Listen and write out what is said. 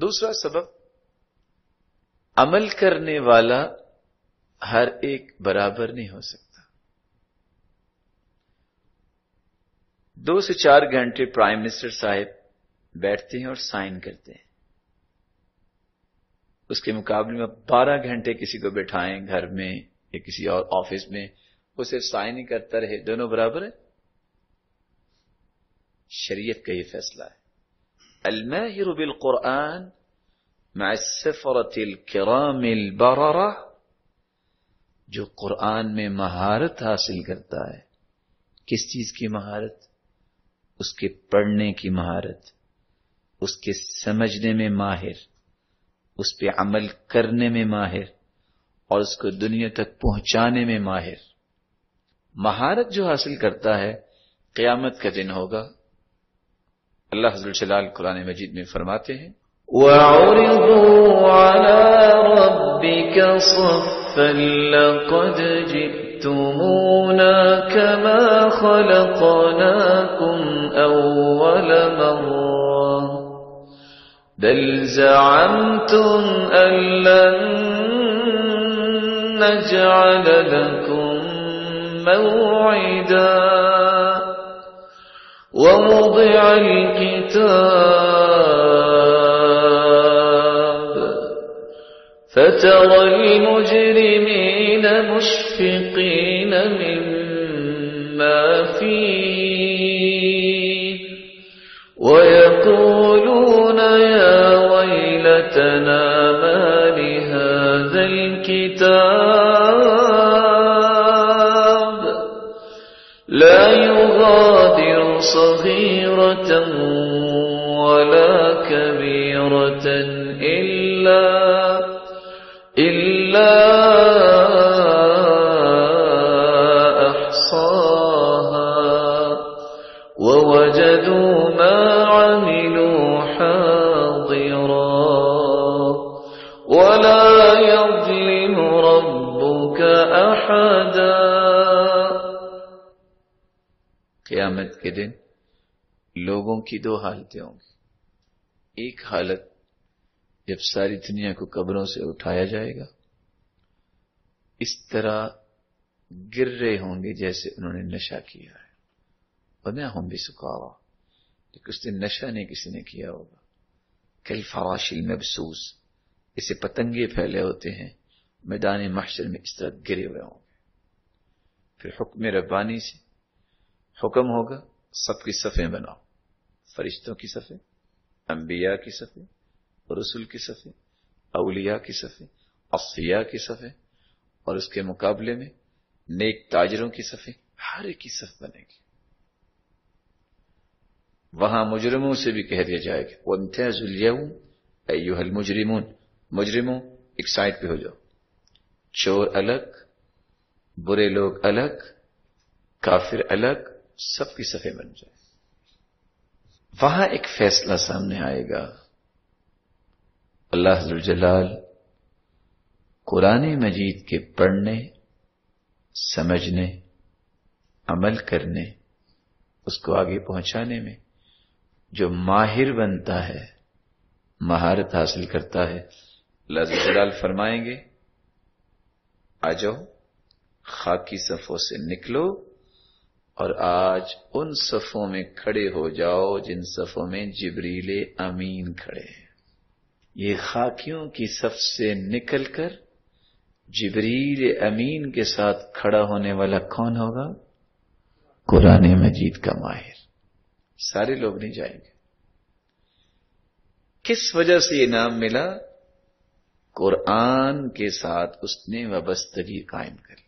دوسرا سبب، عمل کرنے والا ہر ایک برابر نہیں ہو سکتا. 2 سے 4 گھنٹے پرائم منسٹر صاحب بیٹھتے ہیں اور سائن کرتے ہیں. اس کے مقابلے میں 12 گھنٹے کسی کو بٹھائیں گھر میں یا کسی اور آفس میں، وہ صرف سائن ہی کرتا رہے، دونوں برابر ہیں؟ شریعت کا یہ فیصلہ ہے. الماہر بالقرآن مع السفرة الكرام البررہ، جو قرآن میں مہارت حاصل کرتا ہے. کس چیز کی مہارت؟ اس کے پڑھنے کی مہارت، اس کے سمجھنے میں ماہر، اس پہ عمل کرنے میں ماہر، اور اس کو دنیا تک پہنچانے میں ماہر. مہارت جو حاصل کرتا ہے قیامت کا دن ہوگا. اللہ عز و جل قرآن مجید میں فرماتے ہیں وَعُرِضُوا عَلَىٰ رَبِّكَ صَفًّا لَقَدْ جِئْتُمُونَا كَمَا خَلَقْنَاكُمْ أَوَّلَ مَرَّةٍ بَلْ زَعَمْتُمْ أَن لَّن نَّجْعَلَ لَكُم مَّوْعِدًا وَوُضِعَ الْكِتَابُ فَتَرَى الْمُجْرِمِينَ مُشْفِقِينَ مِمَّا فِيهِ وَيَقُولُونَ يَا وَيْلَتَنَا مَا لِهَذَا الْكِتَابِ لَا يُغَادِرُ صَغِيرَةً وَلَا كَبِيرَةً إِلَّا أَحْصَاهَا وَوَجَدُوا مَا عَمِلُوا حَاضِرًا وَلَا يَظْلِمُ رَبُّكَ أَحَدًا. قیامت کے دن لوگوں کی 2 حالتیں ہوں گی. ایک حالت جب ساری دنیا کو قبروں سے اٹھایا جائے گا، اس طرح گر رہے ہوں گے جیسے انہوں نے نشہ کیا ہے. وَمَا هُمْ بِسُكَارَىٰ، لیکن اس دن نشہ نہیں کسی نے کیا ہوگا. كَالْفَرَاشِ الْمَبْثُوثِ، اسے پتنگے پھیلے ہوتے ہیں، میدان محشر میں اس طرح گرے ہوئے ہوں گے. پھر حکم ربانی سے حکم ہوگا سب کی صفیں بناؤ، فرشتوں کی صفیں، انبیاء کی صفیں، رسول کی صفیں، اولیاء کی صفیں، اصفیاء کی صفیں، اور اس کے مقابلے میں نیک تاجروں کی صفیں. ہر ایک کی صف بنے گی. وہاں مجرموں سے بھی کہہ دیا جائے گا وَامْتَازُوا الْيَوْمَ أَيُّهَا الْمُجْرِمُونَ، مجرموں ایک سائڈ پہ ہو جاؤ. چور الگ، برے لوگ الگ، کافر الگ، سب کی صفیں بن جائے. وہاں ایک فیصلہ سامنے آئے گا. اللہ عز و جلال قرآن مجید کے پڑھنے، سمجھنے، عمل کرنے، اس کو آگے پہنچانے میں جو ماہر بنتا ہے، مہارت حاصل کرتا ہے، اللہ عز و جلال فرمائیں گے آ جاؤ، خاکی صفوں سے نکلو اور آج ان صفوں میں کھڑے ہو جاؤ جن صفوں میں جبریل امین کھڑے ہیں. یہ خاکیوں کی صف سے نکل کر جبریل امین کے ساتھ کھڑا ہونے والا کون ہوگا؟ قرآن مجید کا ماہر. سارے لوگ نہیں جائیں گے. کس وجہ سے یہ نام ملا؟ قرآن کے ساتھ اس نے وابستگی قائم کر لی.